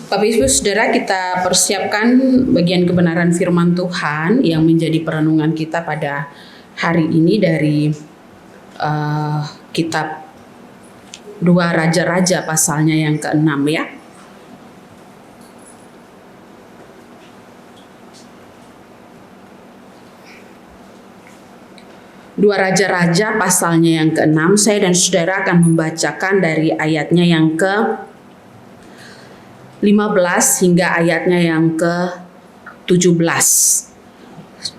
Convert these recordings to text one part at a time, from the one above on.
Bapak Ibu Saudara, kita persiapkan bagian kebenaran firman Tuhan yang menjadi perenungan kita pada hari ini dari kitab 2 Raja-Raja pasalnya yang ke-6 ya. Dua Raja-Raja pasalnya yang ke-6, saya dan saudara akan membacakan dari ayatnya yang ke-15 hingga ayatnya yang ke-17.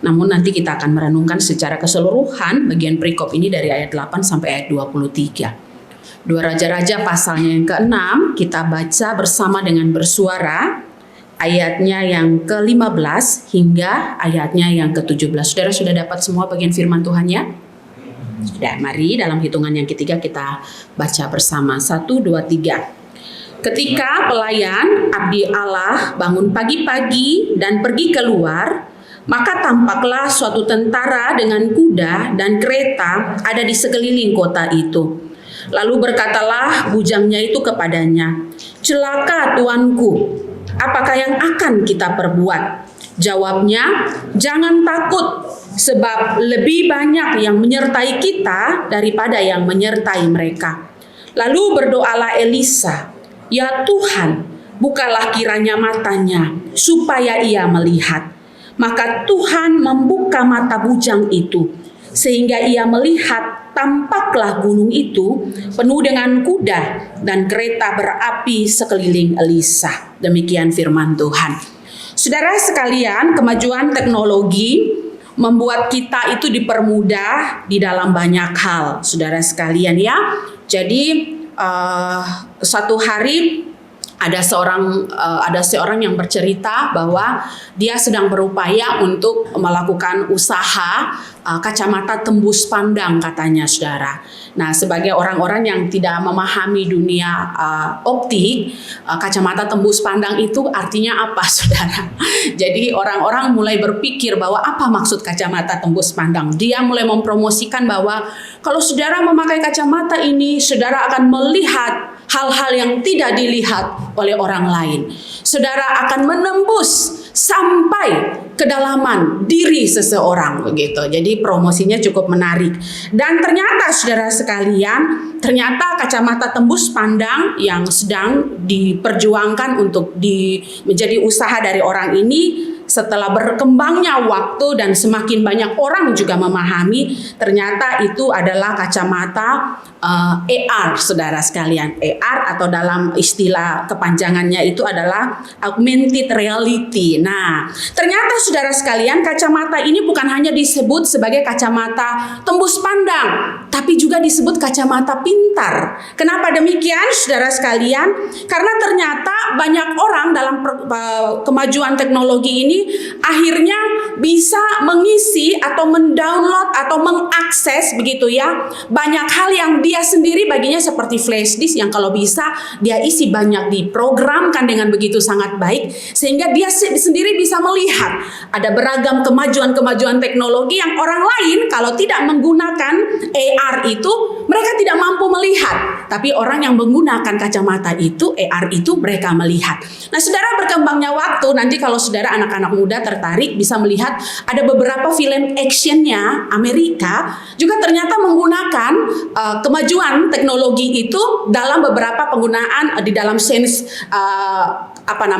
Namun nanti kita akan merenungkan secara keseluruhan bagian perikop ini dari ayat 8 sampai ayat 23. Dua Raja-Raja pasalnya yang ke-6 kita baca bersama dengan bersuara ayatnya yang ke-15 hingga ayatnya yang ke-17. Saudara sudah dapat semua bagian firman Tuhan ya? Sudah, mari dalam hitungan yang ketiga kita baca bersama. 1, 2, 3. Ketika pelayan abdi Allah bangun pagi-pagi dan pergi keluar, maka tampaklah suatu tentara dengan kuda dan kereta ada di sekeliling kota itu. Lalu berkatalah bujangnya itu kepadanya, "Celaka tuanku, apakah yang akan kita perbuat?" Jawabnya, "Jangan takut, sebab lebih banyak yang menyertai kita daripada yang menyertai mereka." Lalu berdoalah Elisa, "Ya Tuhan, bukalah kiranya matanya, supaya ia melihat." Maka Tuhan membuka mata bujang itu, sehingga ia melihat. Tampaklah gunung itu penuh dengan kuda dan kereta berapi sekeliling Elisa. Demikian firman Tuhan. Saudara sekalian, kemajuan teknologi membuat kita itu dipermudah di dalam banyak hal. Saudara sekalian ya. Jadi satu hari ada seorang yang bercerita bahwa dia sedang berupaya untuk melakukan usaha kacamata tembus pandang, katanya saudara. Nah, sebagai orang-orang yang tidak memahami dunia optik, kacamata tembus pandang itu artinya apa, saudara? Jadi orang-orang mulai berpikir bahwa apa maksud kacamata tembus pandang. Dia mulai mempromosikan bahwa kalau saudara memakai kacamata ini, saudara akan melihat hal-hal yang tidak dilihat oleh orang lain. Saudara akan menembus sampai kedalaman diri seseorang, begitu. Jadi promosinya cukup menarik. Dan ternyata saudara sekalian, ternyata kacamata tembus pandang yang sedang diperjuangkan untuk menjadi usaha dari orang ini, setelah berkembangnya waktu dan semakin banyak orang juga memahami, ternyata itu adalah kacamata AR, saudara sekalian. AR atau dalam istilah kepanjangannya itu adalah augmented reality. Nah, ternyata saudara sekalian, kacamata ini bukan hanya disebut sebagai kacamata tembus pandang, tapi juga disebut kacamata pintar. Kenapa demikian, saudara sekalian? Karena ternyata banyak orang dalam kemajuan teknologi ini akhirnya bisa mengisi atau mendownload atau mengakses, begitu ya, banyak hal yang dia sendiri baginya seperti flash disk yang kalau bisa dia isi banyak, diprogramkan dengan begitu sangat baik sehingga dia sendiri bisa melihat ada beragam kemajuan-kemajuan teknologi yang orang lain kalau tidak menggunakan AR itu mereka tidak mampu melihat, tapi orang yang menggunakan kacamata itu, AR itu, mereka melihat. Nah, saudara, berkembangnya waktu, nanti kalau saudara anak-anak muda tertarik bisa melihat ada beberapa film actionnya Amerika juga ternyata menggunakan kemajuan teknologi itu dalam beberapa penggunaan di dalam scenes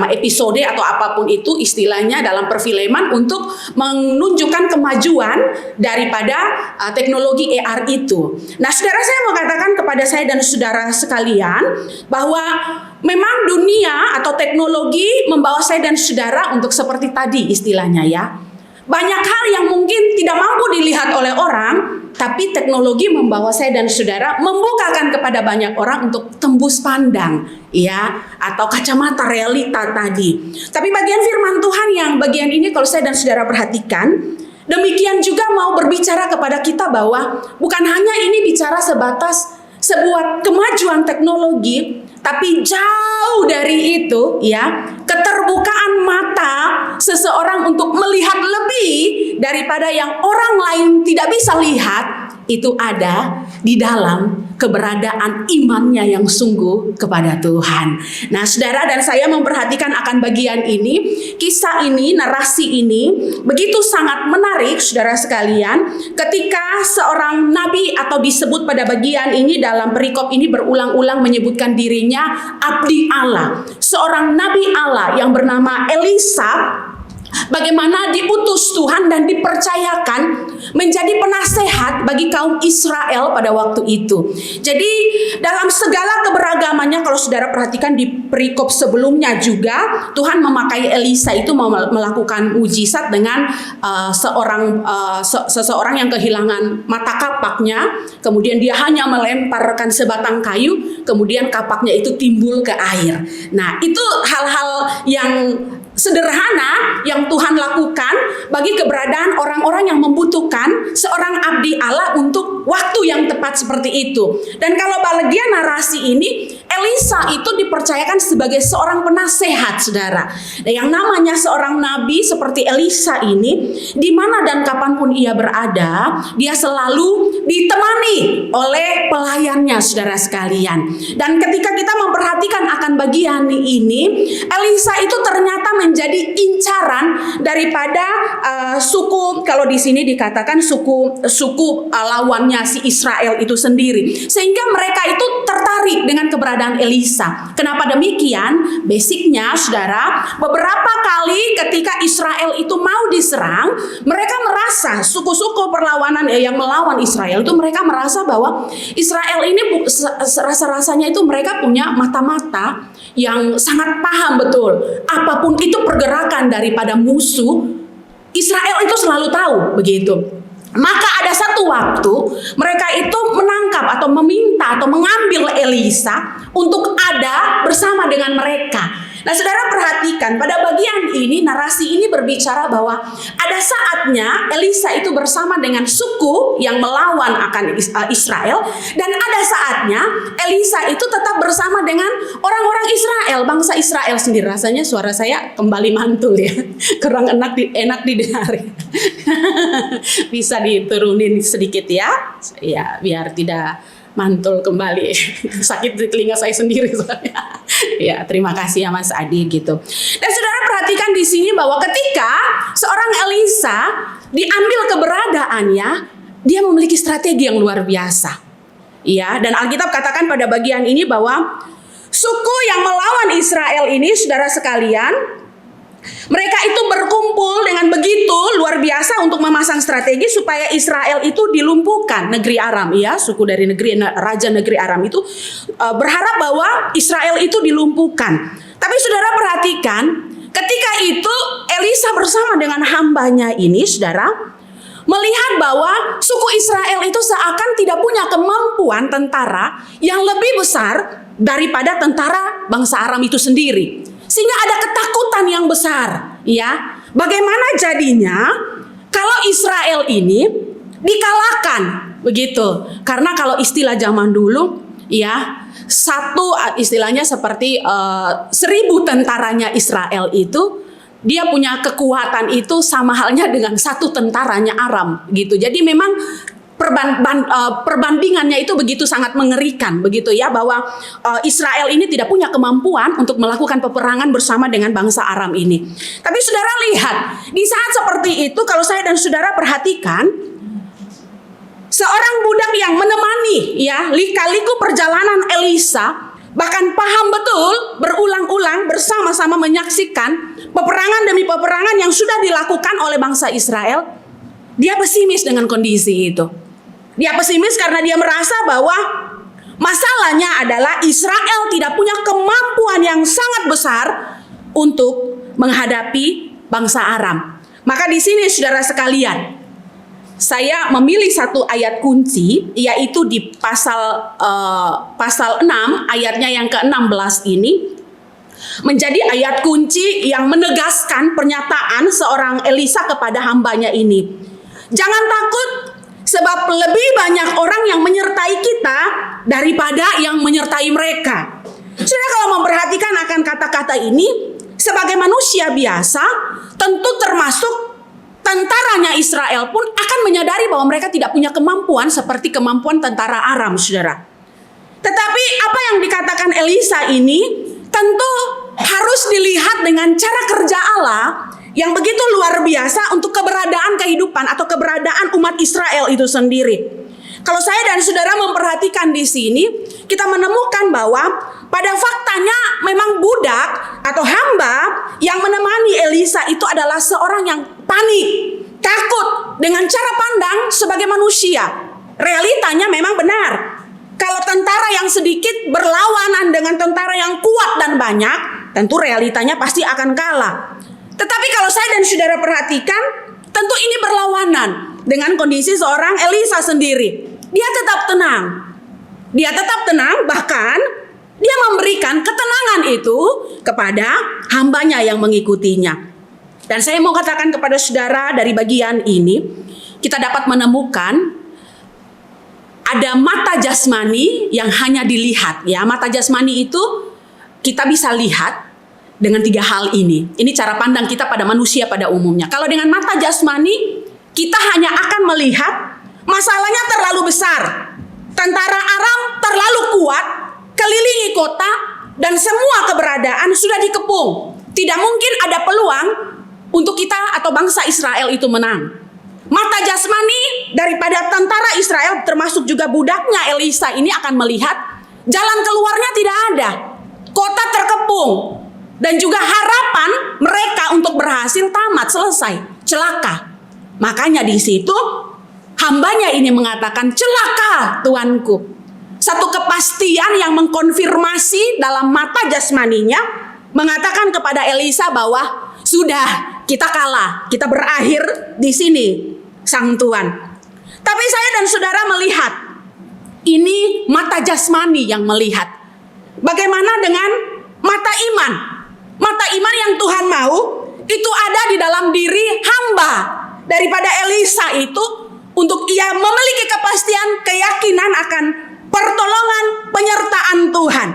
episode atau apapun itu istilahnya dalam perfilman untuk menunjukkan kemajuan daripada teknologi AR itu. Nah, saudara, saya mau katakan kepada saya dan saudara sekalian bahwa memang dunia atau teknologi membawa saya dan saudara untuk seperti tadi istilahnya ya. Banyak hal yang mungkin tidak mampu dilihat oleh orang, tapi teknologi membawa saya dan saudara membukakan kepada banyak orang untuk tembus pandang, ya, atau kacamata realita tadi. Tapi bagian firman Tuhan yang bagian ini kalau saya dan saudara perhatikan, demikian juga mau berbicara kepada kita bahwa bukan hanya ini bicara sebatas sebuah kemajuan teknologi, tapi jauh dari itu ya, keterbukaan mata seseorang untuk melihat lebih daripada yang orang lain tidak bisa lihat, itu ada di dalam keberadaan imannya yang sungguh kepada Tuhan. Nah, saudara dan saya memperhatikan akan bagian ini, kisah ini, narasi ini begitu sangat menarik, saudara sekalian, ketika seorang nabi atau disebut pada bagian ini dalam perikop ini berulang-ulang menyebutkan dirinya abdi Allah, seorang nabi Allah yang bernama Elisa. Bagaimana diutus Tuhan dan dipercayakan menjadi penasehat bagi kaum Israel pada waktu itu. Jadi dalam segala keberagamannya, kalau saudara perhatikan di perikop sebelumnya juga, Tuhan memakai Elisa itu melakukan mujizat dengan seseorang yang kehilangan mata kapaknya. Kemudian dia hanya melemparkan sebatang kayu, kemudian kapaknya itu timbul ke air. Nah, itu hal-hal yang sederhana yang Tuhan lakukan bagi keberadaan orang-orang yang membutuhkan seorang abdi Allah untuk waktu yang tepat seperti itu. Dan kalau bagian narasi ini, Elisa itu dipercayakan sebagai seorang penasehat, saudara. Nah, yang namanya seorang nabi seperti Elisa ini, di mana dan kapanpun ia berada, dia selalu ditemani oleh pelayannya, saudara sekalian. Dan ketika kita memperhatikan akan bagian ini, Elisa itu ternyata menjadi incaran daripada suku, kalau di sini dikatakan suku lawannya si Israel itu sendiri, sehingga mereka itu tertarik dengan keberadaan Elisa. Kenapa demikian? Basicnya, saudara, beberapa kali ketika Israel itu mau diserang, mereka merasa suku-suku perlawanan yang melawan Israel itu, mereka merasa bahwa Israel ini rasa-rasanya itu mereka punya mata-mata yang sangat paham betul apapun itu pergerakan daripada musuh, Israel itu selalu tahu begitu. Maka ada satu waktu mereka itu menangkap atau meminta atau mengambil Elisa untuk ada bersama dengan mereka. Nah, saudara perhatikan pada bagian ini, narasi ini berbicara bahwa ada saatnya Elisa itu bersama dengan suku yang melawan akan Israel, dan ada saatnya Elisa itu tetap bersama dengan orang-orang Israel, bangsa Israel sendiri. Rasanya suara saya kembali mantul ya, kurang enak didengar. Bisa diturunin sedikit ya, biar tidak mantul kembali. Sakit di telinga saya sendiri soalnya. Ya, terima kasih ya Mas Adi gitu. Dan saudara perhatikan di sini bahwa ketika seorang Elisa diambil keberadaannya, dia memiliki strategi yang luar biasa. Ya, dan Alkitab katakan pada bagian ini bahwa suku yang melawan Israel ini, saudara sekalian, mereka itu berkumpul dengan begitu luar biasa untuk memasang strategi supaya Israel itu dilumpuhkan. Negeri Aram, ya, suku dari raja negeri Aram itu berharap bahwa Israel itu dilumpuhkan. Tapi saudara perhatikan, ketika itu Elisa bersama dengan hambanya ini, saudara, melihat bahwa suku Israel itu seakan tidak punya kemampuan tentara yang lebih besar daripada tentara bangsa Aram itu sendiri. Sehingga ada ketakutan yang besar, ya. Bagaimana jadinya kalau Israel ini dikalahkan begitu? Karena kalau istilah zaman dulu, ya, satu istilahnya seperti 1000 tentaranya Israel itu, dia punya kekuatan itu sama halnya dengan 1 tentaranya Aram gitu. Jadi memang perbandingannya itu begitu sangat mengerikan begitu ya, bahwa Israel ini tidak punya kemampuan untuk melakukan peperangan bersama dengan bangsa Aram ini. Tapi saudara lihat, di saat seperti itu kalau saya dan saudara perhatikan, seorang budak yang menemani ya lika-liku perjalanan Elisa, bahkan paham betul, berulang-ulang bersama-sama menyaksikan peperangan demi peperangan yang sudah dilakukan oleh bangsa Israel, dia pesimis dengan kondisi itu. Dia pesimis karena dia merasa bahwa masalahnya adalah Israel tidak punya kemampuan yang sangat besar untuk menghadapi bangsa Aram. Maka di sini saudara sekalian, saya memilih satu ayat kunci, yaitu di pasal 6 ayatnya yang ke-16 ini, menjadi ayat kunci yang menegaskan pernyataan seorang Elisa kepada hambanya ini. Jangan takut, sebab lebih banyak orang yang menyertai kita daripada yang menyertai mereka. Saudara kalau memperhatikan akan kata-kata ini, sebagai manusia biasa, tentu termasuk tentaranya Israel pun akan menyadari bahwa mereka tidak punya kemampuan seperti kemampuan tentara Aram, saudara. Tetapi apa yang dikatakan Elisa ini tentu harus dilihat dengan cara kerja Allah yang begitu luar biasa untuk keberadaan kehidupan atau keberadaan umat Israel itu sendiri. Kalau saya dan saudara memperhatikan di sini, kita menemukan bahwa pada faktanya memang budak atau hamba yang menemani Elisa itu adalah seorang yang panik, takut dengan cara pandang sebagai manusia. Realitanya memang benar. Kalau tentara yang sedikit berlawanan dengan tentara yang kuat dan banyak, tentu realitanya pasti akan kalah. Tetapi kalau saya dan saudara perhatikan, tentu ini berlawanan dengan kondisi seorang Elisa sendiri. Dia tetap tenang. Dia tetap tenang, bahkan dia memberikan ketenangan itu kepada hambanya yang mengikutinya. Dan saya mau katakan kepada saudara dari bagian ini, kita dapat menemukan ada mata jasmani yang hanya dilihat. Ya, mata jasmani itu kita bisa lihat dengan 3 hal ini. Ini cara pandang kita pada manusia pada umumnya. Kalau dengan mata jasmani, kita hanya akan melihat masalahnya terlalu besar. Tentara Aram terlalu kuat, kelilingi kota, dan semua keberadaan sudah dikepung. Tidak mungkin ada peluang untuk kita atau bangsa Israel itu menang. Mata jasmani daripada tentara Israel termasuk juga budaknya Elisa ini akan melihat jalan keluarnya tidak ada. Kota terkepung. Dan juga harapan mereka untuk berhasil tamat, selesai, celaka. Makanya di situ hambanya ini mengatakan, celaka Tuanku. Satu kepastian yang mengkonfirmasi dalam mata jasmaninya mengatakan kepada Elisa bahwa sudah, kita kalah, kita berakhir di sini, Sang Tuan. Tapi saya dan saudara melihat, ini mata jasmani yang melihat. Bagaimana dengan mata iman? Mata iman yang Tuhan mau itu ada di dalam diri hamba daripada Elisa itu untuk ia memiliki kepastian, keyakinan akan pertolongan, penyertaan Tuhan.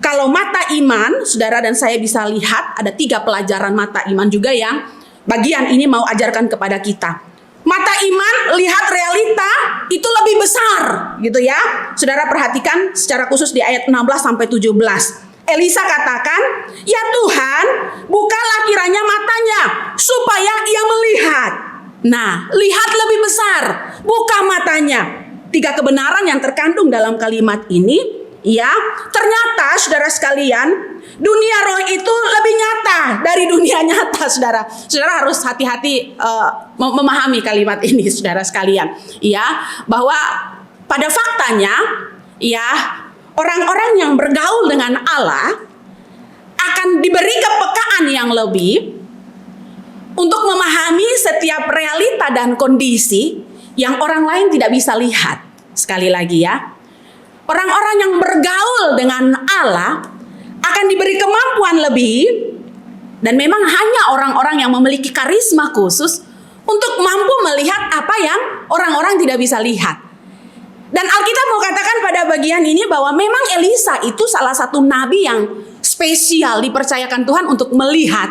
Kalau mata iman, saudara dan saya bisa lihat ada 3 pelajaran mata iman juga yang bagian ini mau ajarkan kepada kita. Mata iman lihat realita itu lebih besar, gitu ya. Saudara perhatikan secara khusus di ayat 16 sampai 17. Elisa katakan, ya Tuhan, bukalah kiranya matanya supaya ia melihat. Nah, lihat lebih besar, buka matanya. 3 kebenaran yang terkandung dalam kalimat ini, ya, ternyata saudara sekalian, dunia roh itu lebih nyata dari dunia nyata, saudara. Saudara harus hati-hati memahami kalimat ini, saudara sekalian, ya, bahwa pada faktanya, ya, orang-orang yang bergaul dengan Allah akan diberi kepekaan yang lebih untuk memahami setiap realita dan kondisi yang orang lain tidak bisa lihat. Sekali lagi ya, orang-orang yang bergaul dengan Allah akan diberi kemampuan lebih, dan memang hanya orang-orang yang memiliki karisma khusus untuk mampu melihat apa yang orang-orang tidak bisa lihat. Dan Alkitab mau katakan pada bagian ini bahwa memang Elisa itu salah satu nabi yang spesial dipercayakan Tuhan untuk melihat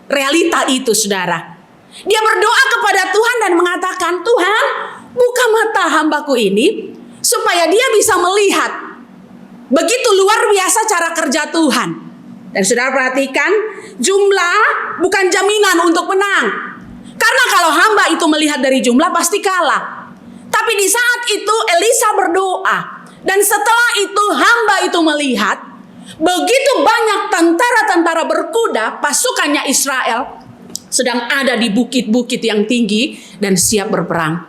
realita itu, saudara. Dia berdoa kepada Tuhan dan mengatakan, Tuhan, buka mata hambaku ini supaya dia bisa melihat. Begitu luar biasa cara kerja Tuhan. Dan saudara perhatikan, jumlah bukan jaminan untuk menang. Karena kalau hamba itu melihat dari jumlah pasti kalah. Tapi di saat itu Elisa berdoa. Dan setelah itu hamba itu melihat begitu banyak tentara-tentara berkuda, pasukannya Israel sedang ada di bukit-bukit yang tinggi dan siap berperang.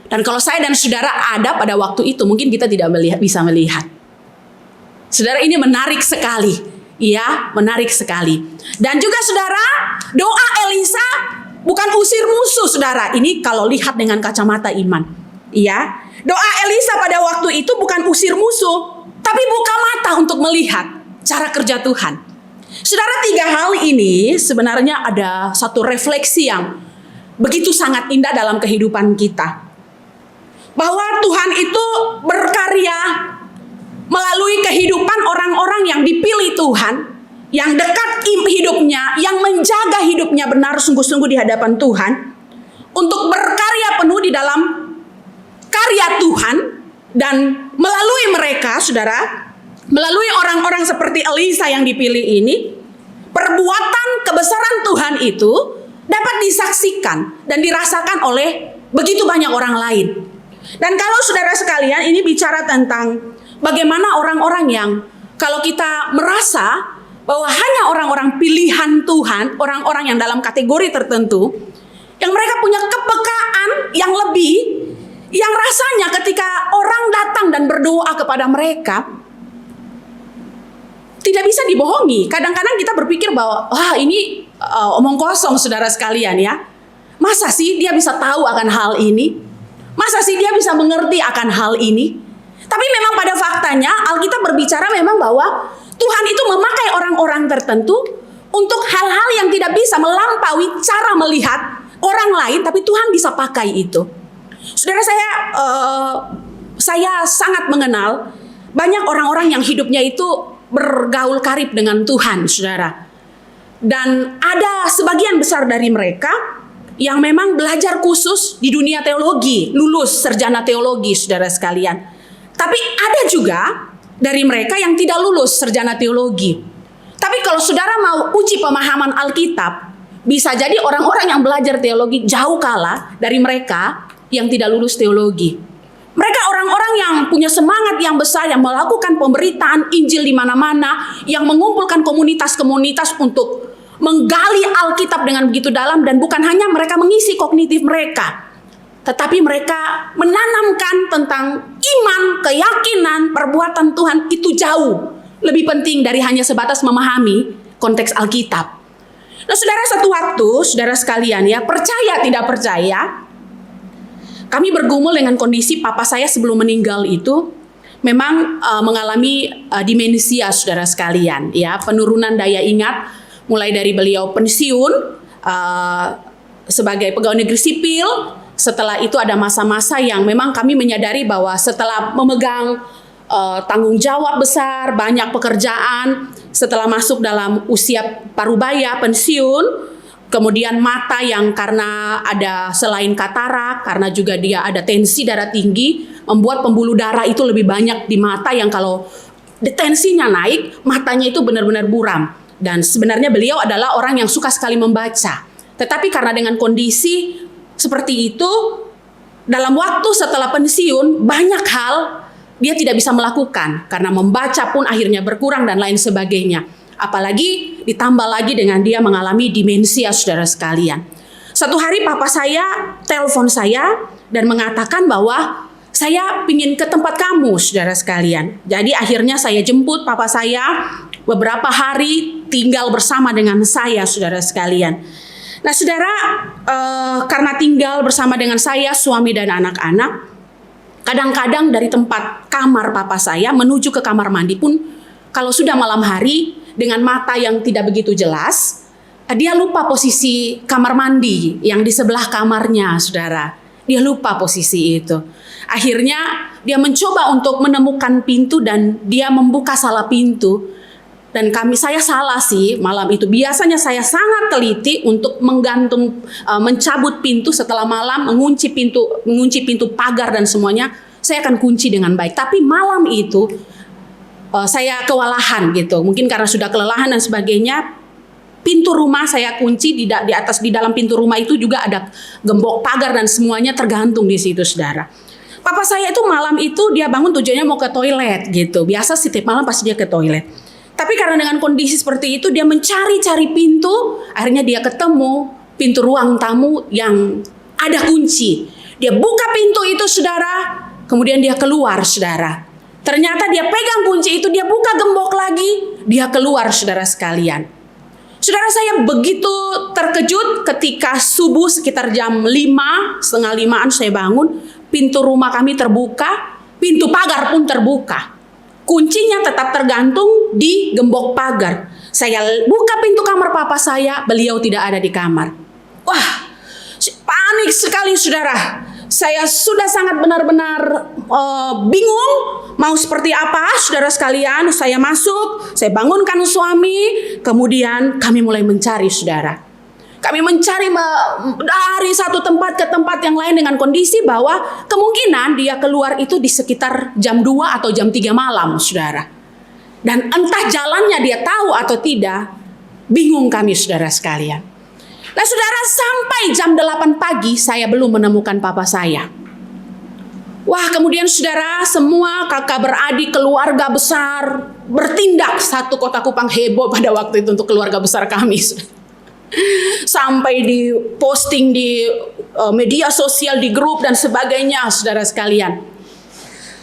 Dan kalau saya dan saudara ada pada waktu itu, mungkin kita tidak bisa melihat. Saudara, ini menarik sekali. Iya, menarik sekali. Dan juga saudara, doa Elisa bukan usir musuh, saudara. Ini kalau lihat dengan kacamata iman. Iya, doa Elisa pada waktu itu bukan usir musuh, tapi buka mata untuk melihat cara kerja Tuhan. Saudara, 3 hal ini sebenarnya ada satu refleksi yang begitu sangat indah dalam kehidupan kita. Bahwa Tuhan itu berkarya melalui kehidupan orang-orang yang dipilih Tuhan, yang dekat hidupnya, yang menjaga hidupnya benar sungguh-sungguh di hadapan Tuhan, untuk berkarya penuh di dalam karya Tuhan, Dan melalui mereka, saudara, melalui orang-orang seperti Elisa yang dipilih ini, perbuatan kebesaran Tuhan itu dapat disaksikan dan dirasakan oleh begitu banyak orang lain. Dan kalau saudara sekalian ini bicara tentang bagaimana orang-orang yang kalau kita merasa bahwa hanya orang-orang pilihan Tuhan, orang-orang yang dalam kategori tertentu, yang mereka punya kepekaan yang lebih, yang rasanya ketika orang datang dan berdoa kepada mereka, tidak bisa dibohongi. Kadang-kadang kita berpikir bahwa, wah ini omong kosong saudara sekalian ya. Masa sih dia bisa tahu akan hal ini? Masa sih dia bisa mengerti akan hal ini? Tapi memang pada faktanya Alkitab berbicara memang bahwa Tuhan itu memakai orang-orang tertentu untuk hal-hal yang tidak bisa melampaui cara melihat orang lain, tapi Tuhan bisa pakai itu. Saudara, saya sangat mengenal banyak orang-orang yang hidupnya itu bergaul karib dengan Tuhan, saudara. Dan ada sebagian besar dari mereka yang memang belajar khusus di dunia teologi, lulus sarjana teologi, saudara sekalian. Tapi ada juga dari mereka yang tidak lulus sarjana teologi. Tapi kalau saudara mau uji pemahaman Alkitab, bisa jadi orang-orang yang belajar teologi jauh kalah dari mereka yang tidak lulus teologi. Mereka orang-orang yang punya semangat yang besar, yang melakukan pemberitaan Injil di mana-mana, yang mengumpulkan komunitas-komunitas untuk menggali Alkitab dengan begitu dalam, dan bukan hanya mereka mengisi kognitif mereka, tetapi mereka menanamkan tentang iman, keyakinan, perbuatan Tuhan itu jauh lebih penting dari hanya sebatas memahami konteks Alkitab. Nah, saudara, satu waktu, saudara sekalian ya, percaya tidak percaya, kami bergumul dengan kondisi papa saya sebelum meninggal itu memang mengalami demensia, saudara sekalian ya, penurunan daya ingat mulai dari beliau pensiun sebagai pegawai negeri sipil. Setelah itu ada masa-masa yang memang kami menyadari bahwa setelah memegang tanggung jawab besar, banyak pekerjaan, setelah masuk dalam usia parubaya, pensiun, kemudian mata yang karena ada selain katarak, karena juga dia ada tensi darah tinggi, membuat pembuluh darah itu lebih banyak di mata, yang kalau tensinya naik, matanya itu benar-benar buram. Dan sebenarnya beliau adalah orang yang suka sekali membaca. Tetapi karena dengan kondisi seperti itu, dalam waktu setelah pensiun, banyak hal dia tidak bisa melakukan. Karena membaca pun akhirnya berkurang dan lain sebagainya. Apalagi ditambah lagi dengan dia mengalami demensia, saudara sekalian. Satu hari papa saya telepon saya dan mengatakan bahwa saya pingin ke tempat kamu, saudara sekalian. Jadi akhirnya saya jemput papa saya, beberapa hari tinggal bersama dengan saya, saudara sekalian. Nah, saudara, karena tinggal bersama dengan saya, suami dan anak-anak, kadang-kadang dari tempat kamar papa saya menuju ke kamar mandi pun, kalau sudah malam hari, dengan mata yang tidak begitu jelas, dia lupa posisi kamar mandi yang di sebelah kamarnya, saudara. Dia lupa posisi itu. Akhirnya dia mencoba untuk menemukan pintu dan dia membuka salah pintu. Dan saya salah sih malam itu. Biasanya saya sangat teliti untuk mencabut pintu setelah malam, mengunci pintu pagar dan semuanya. Saya akan kunci dengan baik. Tapi malam itu saya kewalahan gitu. Mungkin karena sudah kelelahan dan sebagainya. Pintu rumah saya kunci, di dalam pintu rumah itu juga ada gembok pagar dan semuanya tergantung di situ, saudara. Papa saya itu malam itu dia bangun tujuannya mau ke toilet gitu. Biasa setiap malam pasti dia ke toilet. Tapi karena dengan kondisi seperti itu dia mencari-cari pintu, akhirnya dia ketemu pintu ruang tamu yang ada kunci. Dia buka pintu itu, saudara, kemudian dia keluar, saudara. Ternyata dia pegang kunci itu, dia buka gembok lagi, dia keluar, saudara sekalian. Saudara, saya begitu terkejut ketika subuh sekitar jam 5, setengah 5-an saya bangun, pintu rumah kami terbuka, pintu pagar pun terbuka. Kuncinya tetap tergantung di gembok pagar. Saya buka pintu kamar papa saya, beliau tidak ada di kamar. Wah, panik sekali, saudara. Saya sudah sangat benar-benar bingung mau seperti apa, saudara sekalian. Saya masuk, saya bangunkan suami, kemudian kami mulai mencari, saudara. Kami mencari dari satu tempat ke tempat yang lain dengan kondisi bahwa kemungkinan dia keluar itu di sekitar jam 2 atau jam 3 malam, saudara. Dan entah jalannya dia tahu atau tidak, bingung kami, saudara sekalian. Nah, saudara, sampai jam 8 pagi saya belum menemukan papa saya. Wah, kemudian saudara, semua kakak beradik, keluarga besar bertindak. Satu Kota Kupang heboh pada waktu itu untuk keluarga besar kami. Sampai di posting di media sosial, di grup dan sebagainya, saudara sekalian.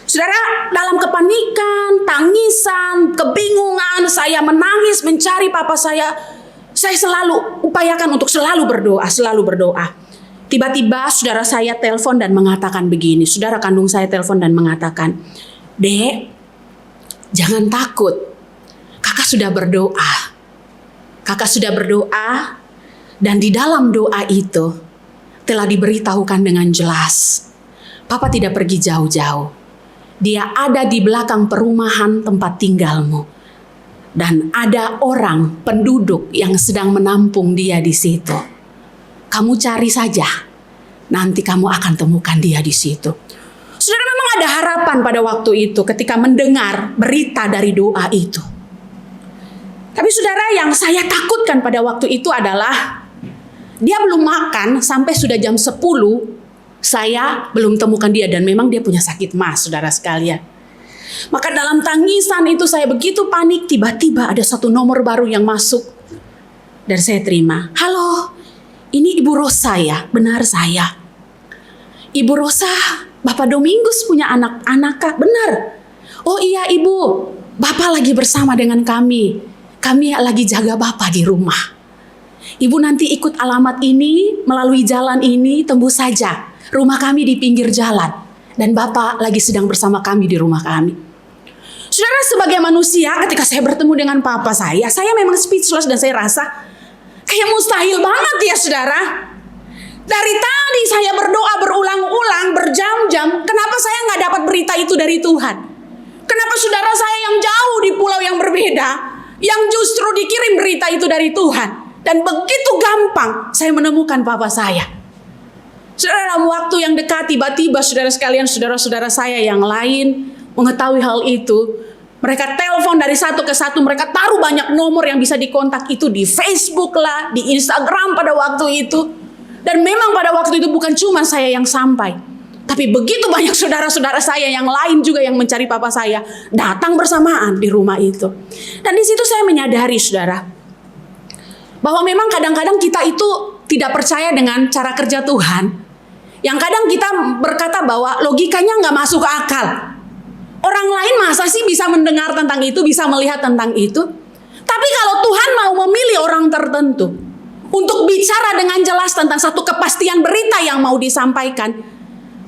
Saudara, dalam kepanikan, tangisan, kebingungan, saya menangis mencari papa saya. Saya selalu upayakan untuk selalu berdoa. Tiba-tiba saudara saya telepon dan mengatakan begini. Saudara kandung saya telepon dan mengatakan, "Dek, jangan takut. Kakak sudah berdoa. Kakak sudah berdoa dan di dalam doa itu telah diberitahukan dengan jelas. Papa tidak pergi jauh-jauh. Dia ada di belakang perumahan tempat tinggalmu. Dan ada orang penduduk yang sedang menampung dia di situ. Kamu cari saja. Nanti kamu akan temukan dia di situ." Saudara, memang ada harapan pada waktu itu ketika mendengar berita dari doa itu. Tapi saudara, yang saya takutkan pada waktu itu adalah dia belum makan sampai sudah jam 10. Saya belum temukan dia dan memang dia punya sakit MAS, saudara sekalian. Maka dalam tangisan itu saya begitu panik, tiba-tiba ada satu nomor baru yang masuk. Dan saya terima. "Halo, ini Ibu Rosa ya?" "Benar, saya." "Ibu Rosa, Bapak Domingus punya anak-anak kah?" "Benar." "Oh iya Ibu, Bapak lagi bersama dengan kami. Kami lagi jaga Bapak di rumah. Ibu nanti ikut alamat ini, melalui jalan ini, tembus saja. Rumah kami di pinggir jalan. Dan Bapak lagi sedang bersama kami di rumah kami." Saudara, sebagai manusia ketika saya bertemu dengan papa saya memang speechless dan saya rasa kayak mustahil banget ya, saudara. Dari tadi saya berdoa berulang-ulang, berjam-jam, kenapa saya nggak dapat berita itu dari Tuhan? Kenapa saudara saya yang jauh di pulau yang berbeda, yang justru dikirim berita itu dari Tuhan? Dan begitu gampang saya menemukan papa saya. Saudara, dalam waktu yang dekat tiba-tiba saudara sekalian, saudara-saudara saya yang lain mengetahui hal itu. Mereka telepon dari satu ke satu, mereka taruh banyak nomor yang bisa dikontak itu di Facebook lah, di Instagram pada waktu itu. Dan memang pada waktu itu bukan cuma saya yang sampai, tapi begitu banyak saudara-saudara saya yang lain juga yang mencari papa saya datang bersamaan di rumah itu. Dan di situ saya menyadari, saudara, bahwa memang kadang-kadang kita itu tidak percaya dengan cara kerja Tuhan. Yang kadang kita berkata bahwa logikanya nggak masuk akal. Orang lain masa sih bisa mendengar tentang itu, bisa melihat tentang itu. Tapi kalau Tuhan mau memilih orang tertentu untuk bicara dengan jelas tentang satu kepastian berita yang mau disampaikan,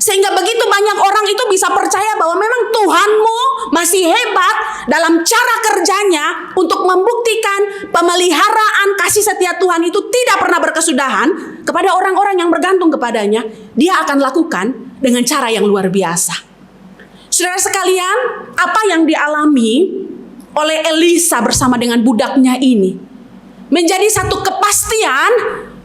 sehingga begitu banyak orang itu bisa percaya bahwa memang Tuhanmu masih hebat dalam cara kerjanya untuk membuktikan pemeliharaan kasih setia Tuhan itu tidak pernah berkesudahan kepada orang-orang yang bergantung kepadanya. Dia akan lakukan dengan cara yang luar biasa. Saudara sekalian, apa yang dialami oleh Elisa bersama dengan budaknya ini menjadi satu kepastian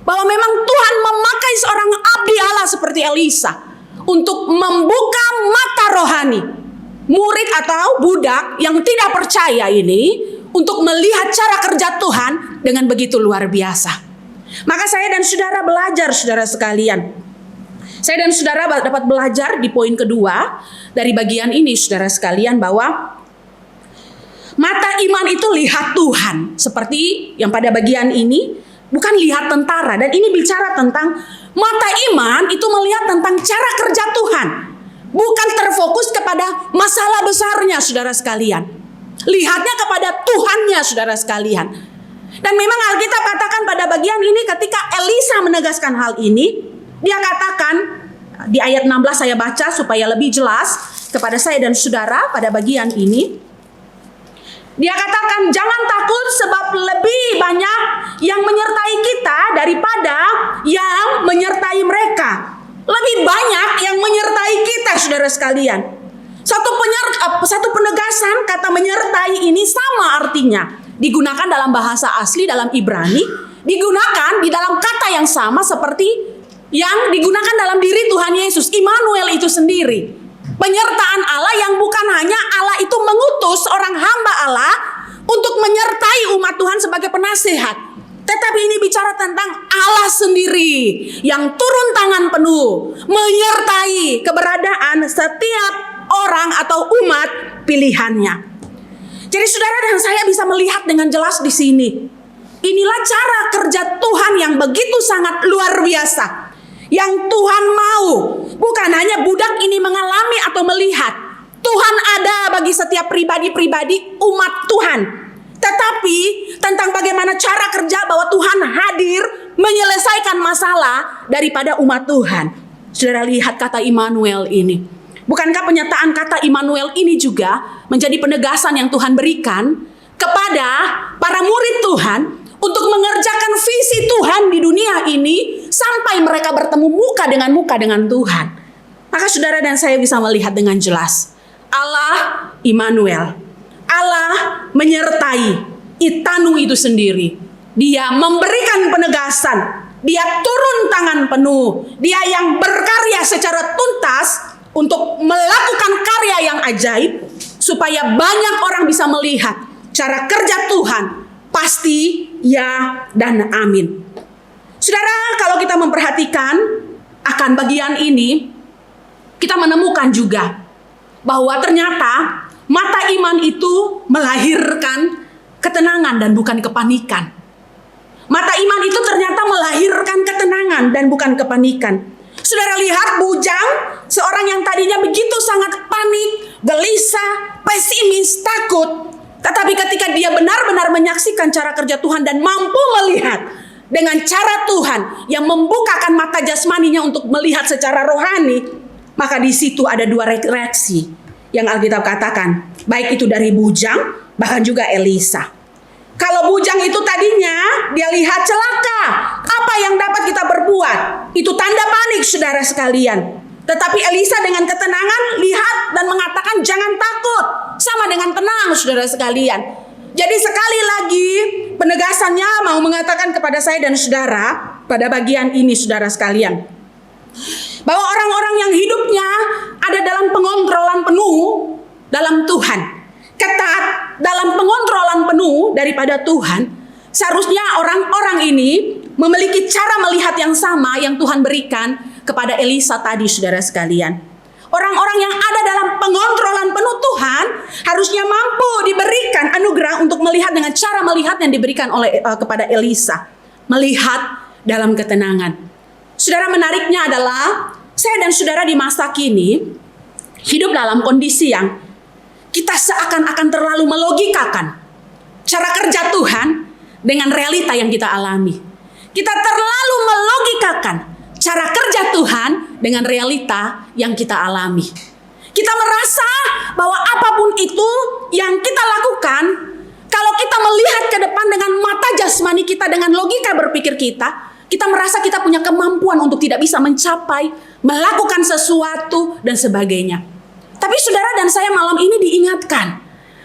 bahwa memang Tuhan memakai seorang abdi Allah seperti Elisa untuk membuka mata rohani murid atau budak yang tidak percaya ini untuk melihat cara kerja Tuhan dengan begitu luar biasa. Maka saya dan saudara belajar, saudara sekalian. Saya dan saudara dapat belajar di poin kedua dari bagian ini, saudara sekalian, bahwa mata iman itu lihat Tuhan. Seperti yang pada bagian ini, bukan lihat tentara. Dan ini bicara tentang mata iman itu melihat tentang cara kerja Tuhan. Bukan terfokus kepada masalah besarnya, saudara sekalian. Lihatnya kepada Tuhannya, saudara sekalian. Dan memang Alkitab katakan pada bagian ini ketika Elisa menegaskan hal ini, dia katakan di ayat 16, saya baca supaya lebih jelas kepada saya dan saudara pada bagian ini. Dia katakan, "Jangan takut sebab lebih banyak yang menyertai kita daripada yang menyertai mereka." Lebih banyak yang menyertai kita, saudara sekalian. Satu penegasan kata menyertai ini sama artinya. Digunakan dalam bahasa asli dalam Ibrani. digunakan di dalam kata yang sama seperti yang digunakan dalam diri Tuhan Yesus, Immanuel itu sendiri. Penyertaan Allah yang bukan hanya Allah itu mengutus orang hamba Allah untuk menyertai umat Tuhan sebagai penasehat, tetapi ini bicara tentang Allah sendiri yang turun tangan penuh menyertai keberadaan setiap orang atau umat pilihannya. Jadi saudara dan saya bisa melihat dengan jelas di sini. Inilah cara kerja Tuhan yang begitu sangat luar biasa. Yang Tuhan mau bukan hanya budak ini mengalami atau melihat. Tuhan ada bagi setiap pribadi-pribadi umat Tuhan. Tetapi tentang bagaimana cara kerja bahwa Tuhan hadir menyelesaikan masalah daripada umat Tuhan. Saudara lihat kata Immanuel ini. Bukankah penyataan kata Immanuel ini juga menjadi penegasan yang Tuhan berikan kepada para murid Tuhan untuk mengerjakan visi Tuhan di dunia ini sampai mereka bertemu muka dengan Tuhan. Maka saudara dan saya bisa melihat dengan jelas Allah Immanuel, Allah menyertai Itanu itu sendiri. Dia memberikan penegasan, dia turun tangan penuh, dia yang berkarya secara tuntas untuk melakukan karya yang ajaib supaya banyak orang bisa melihat cara kerja Tuhan. Pasti ya dan amin. Saudara, kalau kita memperhatikan akan bagian ini, kita menemukan juga bahwa ternyata mata iman itu melahirkan ketenangan dan bukan kepanikan. Mata iman itu ternyata melahirkan ketenangan dan bukan kepanikan. Saudara lihat bujang, seorang yang tadinya begitu sangat panik, gelisah, pesimis, takut. Tetapi ketika dia benar-benar menyaksikan cara kerja Tuhan dan mampu melihat dengan cara Tuhan yang membukakan mata jasmaninya untuk melihat secara rohani, maka di situ ada dua reaksi yang Alkitab katakan, baik itu dari bujang, bahkan juga Elisa. Kalau bujang itu tadinya dia lihat celaka, apa yang dapat kita berbuat? Itu tanda panik saudara sekalian. Tetapi Elisa dengan ketenangan lihat dan mengatakan jangan takut. Sama dengan tenang saudara sekalian. Jadi sekali lagi penegasannya mau mengatakan kepada saya dan saudara pada bagian ini saudara sekalian. Bahwa orang-orang yang hidupnya ada dalam pengontrolan penuh dalam Tuhan. Ketat dalam pengontrolan penuh daripada Tuhan. Seharusnya orang-orang ini memiliki cara melihat yang sama yang Tuhan berikan kepada Elisa tadi saudara sekalian. Orang-orang yang ada dalam pengontrolan penuh Tuhan harusnya mampu diberikan anugerah untuk melihat dengan cara melihat yang diberikan oleh kepada Elisa. Melihat dalam ketenangan. Saudara, menariknya adalah saya dan saudara di masa kini hidup dalam kondisi yang kita seakan-akan terlalu melogikakan cara kerja Tuhan dengan realita yang kita alami. Kita terlalu melogikakan cara kerja Tuhan dengan realita yang kita alami. Kita merasa bahwa apapun itu yang kita lakukan, kalau kita melihat ke depan dengan mata jasmani kita, dengan logika berpikir kita merasa kita punya kemampuan untuk tidak bisa mencapai, melakukan sesuatu dan sebagainya. Tapi saudara dan saya malam ini diingatkan,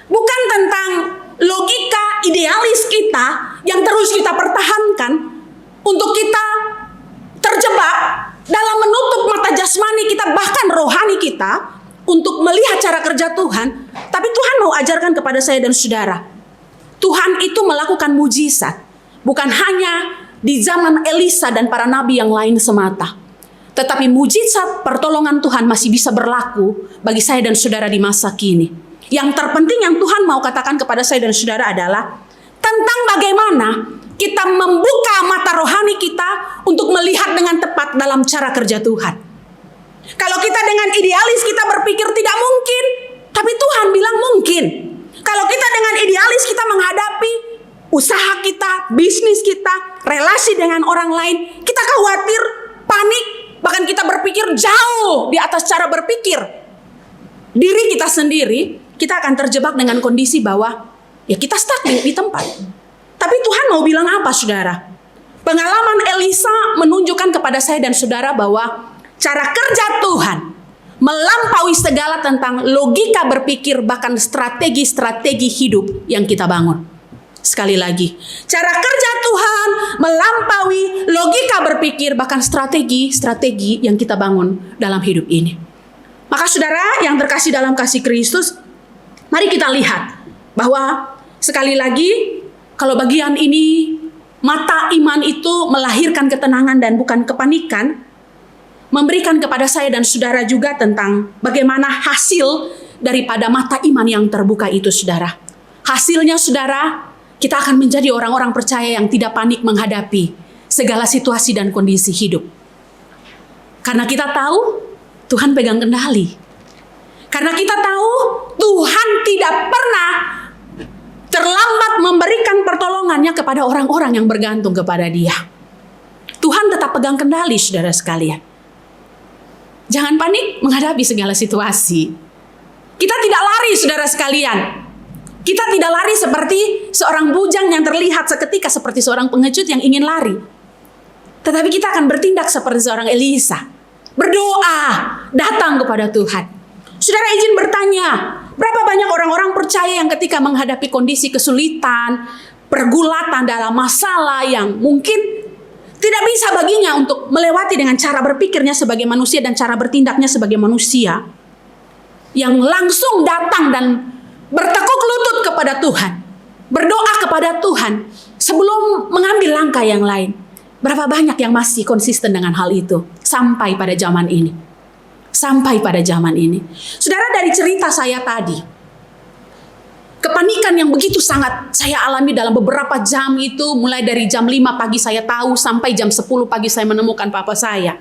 bukan tentang logika idealis kita yang terus kita pertahankan untuk kita terjebak dalam menutup mata jasmani kita, bahkan rohani kita, untuk melihat cara kerja Tuhan. Tapi Tuhan mau ajarkan kepada saya dan saudara, Tuhan itu melakukan mujizat bukan hanya di zaman Elisa dan para nabi yang lain semata, tetapi mujizat pertolongan Tuhan masih bisa berlaku bagi saya dan saudara di masa kini. Yang terpenting yang Tuhan mau katakan kepada saya dan saudara adalah tentang bagaimana kita membuka mata rohani kita untuk melihat dengan tepat dalam cara kerja Tuhan. Kalau kita dengan idealis kita berpikir tidak mungkin, tapi Tuhan bilang mungkin. Kalau kita dengan idealis kita menghadapi usaha kita, bisnis kita, relasi dengan orang lain, kita khawatir, panik, bahkan kita berpikir jauh di atas cara berpikir diri kita sendiri, kita akan terjebak dengan kondisi bahwa ya kita stuck di tempat. Tapi Tuhan mau bilang apa saudara? Pengalaman Elisa menunjukkan kepada saya dan saudara bahwa cara kerja Tuhan melampaui segala tentang logika berpikir, bahkan strategi-strategi hidup yang kita bangun. Sekali lagi, cara kerja Tuhan melampaui logika berpikir, bahkan strategi yang kita bangun dalam hidup ini. Maka saudara yang terkasih dalam kasih Kristus, mari kita lihat bahwa sekali lagi, kalau bagian ini mata iman itu melahirkan ketenangan dan bukan kepanikan, memberikan kepada saya dan saudara juga tentang bagaimana hasil daripada mata iman yang terbuka itu, saudara. Hasilnya, saudara, kita akan menjadi orang-orang percaya yang tidak panik menghadapi segala situasi dan kondisi hidup. Karena kita tahu Tuhan pegang kendali. Karena kita tahu Tuhan tidak pernah terlambat memberikan pertolongannya kepada orang-orang yang bergantung kepada Dia. Tuhan tetap pegang kendali, saudara sekalian. Jangan panik menghadapi segala situasi. Kita tidak lari, saudara sekalian. Kita tidak lari seperti seorang bujang yang terlihat seketika seperti seorang pengecut yang ingin lari. Tetapi kita akan bertindak seperti seorang Elisa. Berdoa, datang kepada Tuhan. Saudara izin bertanya, berapa banyak orang-orang percaya yang ketika menghadapi kondisi kesulitan, pergulatan dalam masalah yang mungkin tidak bisa baginya untuk melewati dengan cara berpikirnya sebagai manusia dan cara bertindaknya sebagai manusia, yang langsung datang dan bertekuk lutut kepada Tuhan, berdoa kepada Tuhan sebelum mengambil langkah yang lain. Berapa banyak yang masih konsisten dengan hal itu sampai pada zaman ini? Sampai pada zaman ini. Saudara, dari cerita saya tadi, kepanikan yang begitu sangat saya alami dalam beberapa jam itu, mulai dari jam 5 pagi saya tahu sampai jam 10 pagi saya menemukan papa saya.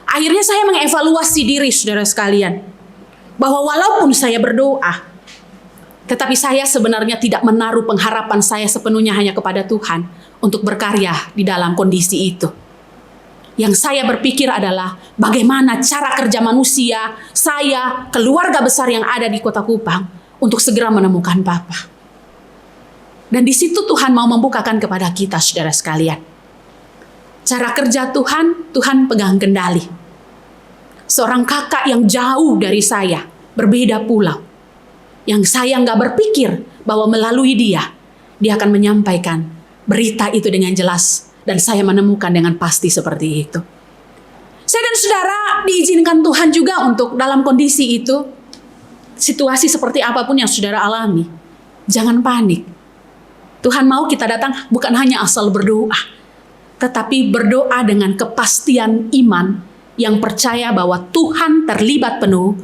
Akhirnya saya mengevaluasi diri, saudara sekalian, bahwa walaupun saya berdoa, tetapi saya sebenarnya tidak menaruh pengharapan saya sepenuhnya hanya kepada Tuhan untuk berkarya di dalam kondisi itu. Yang saya berpikir adalah bagaimana cara kerja manusia, saya, keluarga besar yang ada di Kota Kupang untuk segera menemukan Papa. Dan di situ Tuhan mau membukakan kepada kita, saudara sekalian. Cara kerja Tuhan, Tuhan pegang kendali. Seorang kakak yang jauh dari saya, berbeda pulau. Yang saya nggak berpikir bahwa melalui dia akan menyampaikan berita itu dengan jelas. Dan saya menemukan dengan pasti seperti itu. Saya dan saudara diizinkan Tuhan juga untuk dalam kondisi itu, situasi seperti apapun yang saudara alami, jangan panik. Tuhan mau kita datang bukan hanya asal berdoa, tetapi berdoa dengan kepastian iman yang percaya bahwa Tuhan terlibat penuh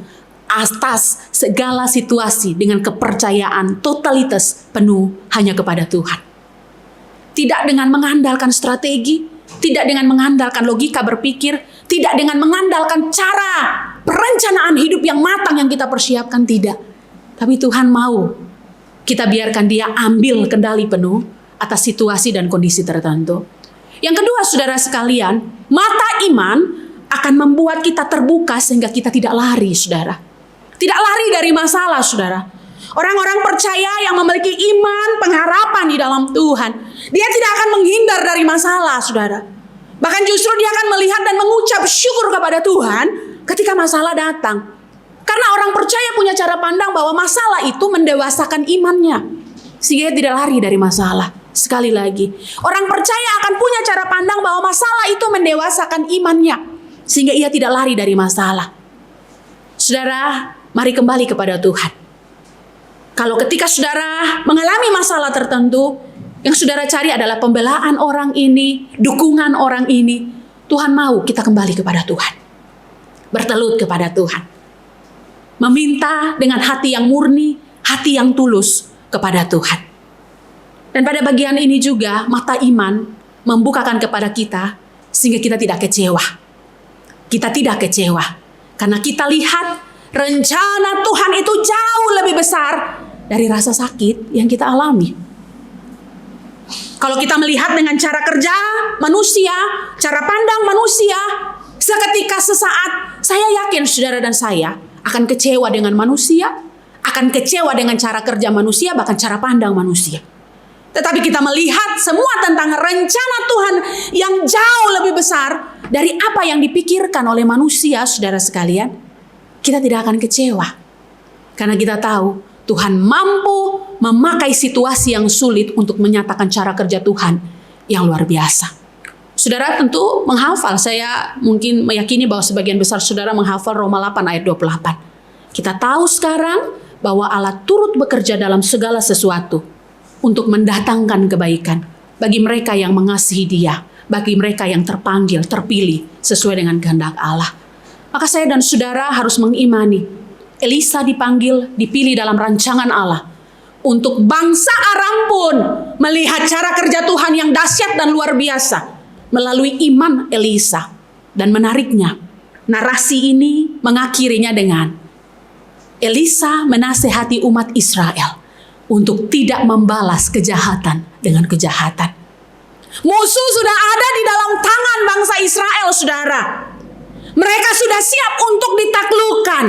atas segala situasi dengan kepercayaan totalitas penuh hanya kepada Tuhan. Tidak dengan mengandalkan strategi, tidak dengan mengandalkan logika berpikir, tidak dengan mengandalkan cara perencanaan hidup yang matang yang kita persiapkan, tidak. Tapi Tuhan mau kita biarkan Dia ambil kendali penuh atas situasi dan kondisi tertentu. Yang kedua, saudara sekalian, mata iman akan membuat kita terbuka sehingga kita tidak lari, saudara. Tidak lari dari masalah, saudara. Orang-orang percaya yang memiliki iman, pengharapan di dalam Tuhan, dia tidak akan menghindar dari masalah, saudara. Bahkan justru dia akan melihat dan mengucap syukur kepada Tuhan ketika masalah datang. Karena orang percaya punya cara pandang bahwa masalah itu mendewasakan imannya, sehingga dia tidak lari dari masalah. Sekali lagi, orang percaya akan punya cara pandang bahwa masalah itu mendewasakan imannya, sehingga ia tidak lari dari masalah. Saudara, mari kembali kepada Tuhan. Kalau ketika saudara mengalami masalah tertentu, yang saudara cari adalah pembelaan orang ini, dukungan orang ini, Tuhan mau kita kembali kepada Tuhan. Bertelut kepada Tuhan. Meminta dengan hati yang murni, hati yang tulus kepada Tuhan. Dan pada bagian ini juga, mata iman membukakan kepada kita, sehingga kita tidak kecewa. Kita tidak kecewa. Karena kita lihat rencana Tuhan itu jauh lebih besar dari rasa sakit yang kita alami. Kalau kita melihat dengan cara kerja manusia, cara pandang manusia, seketika sesaat, saya yakin saudara dan saya akan kecewa dengan manusia, akan kecewa dengan cara kerja manusia, bahkan cara pandang manusia. Tetapi kita melihat semua tentang rencana Tuhan yang jauh lebih besar dari apa yang dipikirkan oleh manusia, saudara sekalian, kita tidak akan kecewa. Karena kita tahu Tuhan mampu memakai situasi yang sulit untuk menyatakan cara kerja Tuhan yang luar biasa. Saudara tentu menghafal, saya mungkin meyakini bahwa sebagian besar saudara menghafal Roma 8 ayat 28. Kita tahu sekarang bahwa Allah turut bekerja dalam segala sesuatu untuk mendatangkan kebaikan bagi mereka yang mengasihi Dia, bagi mereka yang terpanggil, terpilih sesuai dengan kehendak Allah. Maka saya dan saudara harus mengimani Elisa dipanggil, dipilih dalam rancangan Allah untuk bangsa Aram pun melihat cara kerja Tuhan yang dahsyat dan luar biasa melalui iman Elisa. Dan menariknya, narasi ini mengakhirinya dengan Elisa menasehati umat Israel untuk tidak membalas kejahatan dengan kejahatan. Musuh sudah ada di dalam tangan bangsa Israel, saudara. Mereka sudah siap untuk ditaklukkan.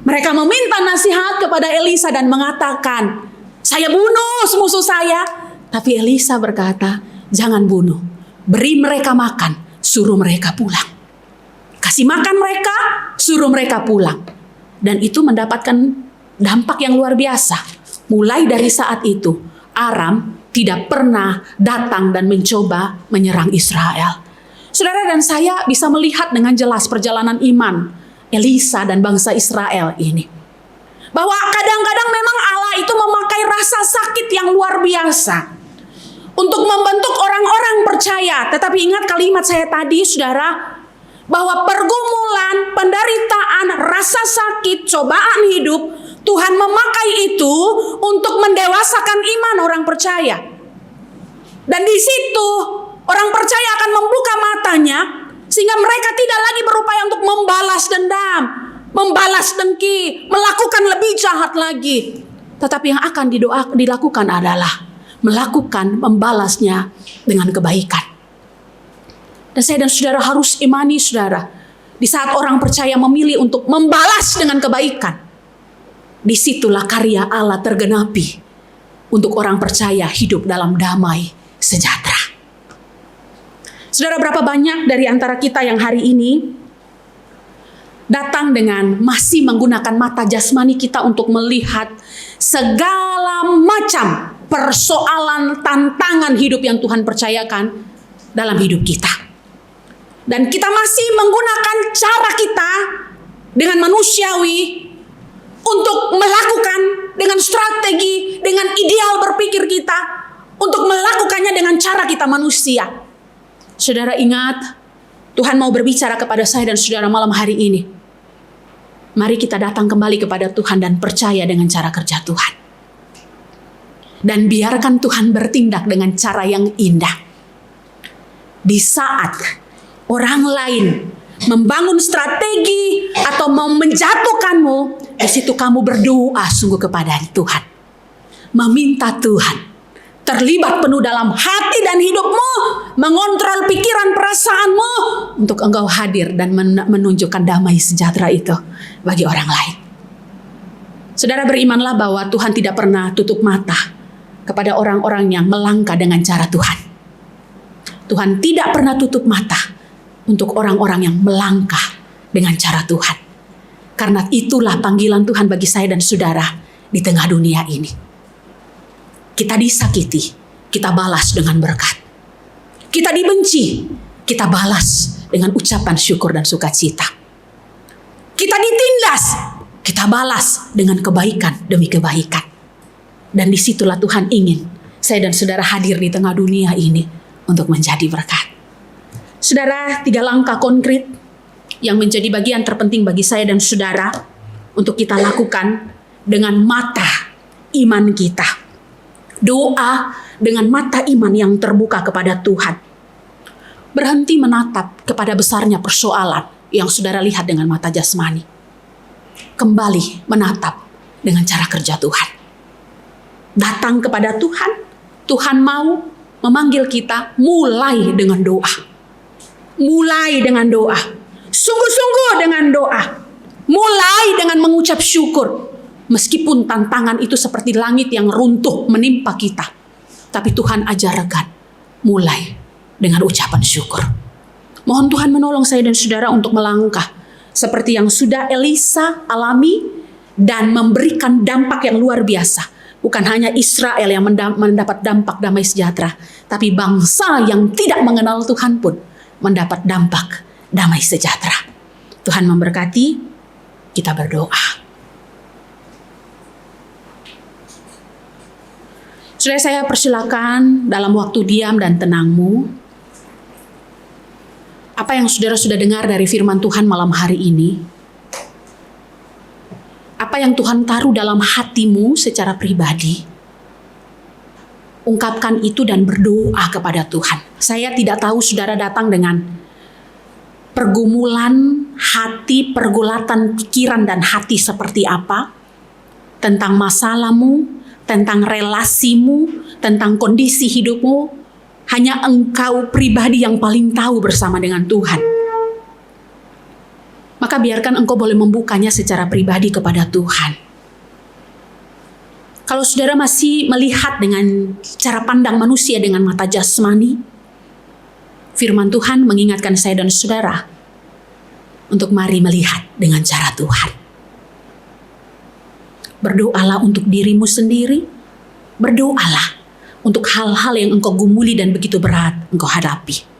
Mereka meminta nasihat kepada Elisa dan mengatakan, saya bunuh musuh saya. Tapi Elisa berkata, jangan bunuh. Beri mereka makan, suruh mereka pulang. Kasih makan mereka, suruh mereka pulang. Dan itu mendapatkan dampak yang luar biasa. Mulai dari saat itu, Aram tidak pernah datang dan mencoba menyerang Israel. Saudara dan saya bisa melihat dengan jelas perjalanan iman Elisa dan bangsa Israel ini. Bahwa kadang-kadang memang Allah itu memakai rasa sakit yang luar biasa untuk membentuk orang-orang percaya. Tetapi ingat kalimat saya tadi, saudara, bahwa pergumulan, penderitaan, rasa sakit, cobaan hidup, Tuhan memakai itu untuk mendewasakan iman orang percaya. Dan di situ orang percaya akan membuka matanya sehingga mereka tidak lagi berupaya untuk membalas dendam, membalas dengki, melakukan lebih jahat lagi. Tetapi yang akan dilakukan adalah membalasnya dengan kebaikan. Dan saya dan saudara harus imani, saudara, di saat orang percaya memilih untuk membalas dengan kebaikan, disitulah karya Allah tergenapi untuk orang percaya hidup dalam damai sejahtera. Saudara, berapa banyak dari antara kita yang hari ini datang dengan masih menggunakan mata jasmani kita untuk melihat segala macam persoalan, tantangan hidup yang Tuhan percayakan dalam hidup kita. Dan kita masih menggunakan cara kita dengan manusiawi untuk melakukan dengan strategi, dengan ideal berpikir kita, untuk melakukannya dengan cara kita manusia. Saudara ingat, Tuhan mau berbicara kepada saya dan saudara malam hari ini. Mari kita datang kembali kepada Tuhan dan percaya dengan cara kerja Tuhan. Dan biarkan Tuhan bertindak dengan cara yang indah. Di saat orang lain membangun strategi atau mau menjatuhkanmu, di situ kamu berdoa sungguh kepada Tuhan. Meminta Tuhan terlibat penuh dalam hati dan hidupmu, mengontrol pikiran perasaanmu untuk engkau hadir dan menunjukkan damai sejahtera itu bagi orang lain. Saudara, berimanlah bahwa Tuhan tidak pernah tutup mata kepada orang-orang yang melangkah dengan cara Tuhan. Tuhan tidak pernah tutup mata untuk orang-orang yang melangkah dengan cara Tuhan. Karena itulah panggilan Tuhan bagi saya dan saudara di tengah dunia ini. Kita disakiti, kita balas dengan berkat. Kita dibenci, kita balas dengan ucapan syukur dan sukacita. Kita ditindas, kita balas dengan kebaikan demi kebaikan. Dan disitulah Tuhan ingin saya dan saudara hadir di tengah dunia ini untuk menjadi berkat. Saudara, 3 langkah konkret yang menjadi bagian terpenting bagi saya dan saudara untuk kita lakukan dengan mata iman kita. Doa dengan mata iman yang terbuka kepada Tuhan. Berhenti menatap kepada besarnya persoalan yang saudara lihat dengan mata jasmani. Kembali menatap dengan cara kerja Tuhan. Datang kepada Tuhan. Tuhan mau memanggil kita mulai dengan doa. Mulai dengan doa. Sungguh-sungguh dengan doa. Mulai dengan mengucap syukur. Meskipun tantangan itu seperti langit yang runtuh menimpa kita. Tapi Tuhan ajarkan mulai dengan ucapan syukur. Mohon Tuhan menolong saya dan saudara untuk melangkah. Seperti yang sudah Elisa alami dan memberikan dampak yang luar biasa. Bukan hanya Israel yang mendapat dampak damai sejahtera, tapi bangsa yang tidak mengenal Tuhan pun mendapat dampak damai sejahtera. Tuhan memberkati, kita berdoa. Saudara, saya persilakan dalam waktu diam dan tenangmu, apa yang saudara sudah dengar dari firman Tuhan malam hari ini, apa yang Tuhan taruh dalam hatimu secara pribadi, ungkapkan itu dan berdoa kepada Tuhan. Saya tidak tahu saudara datang dengan pergumulan hati, pergulatan pikiran dan hati seperti apa, tentang masalahmu, tentang relasimu, tentang kondisi hidupmu. Hanya engkau pribadi yang paling tahu bersama dengan Tuhan. Maka biarkan engkau boleh membukanya secara pribadi kepada Tuhan. Kalau saudara masih melihat dengan cara pandang manusia dengan mata jasmani, firman Tuhan mengingatkan saya dan saudara untuk mari melihat dengan cara Tuhan. Berdoalah untuk dirimu sendiri, berdoalah untuk hal-hal yang engkau gumuli dan begitu berat engkau hadapi.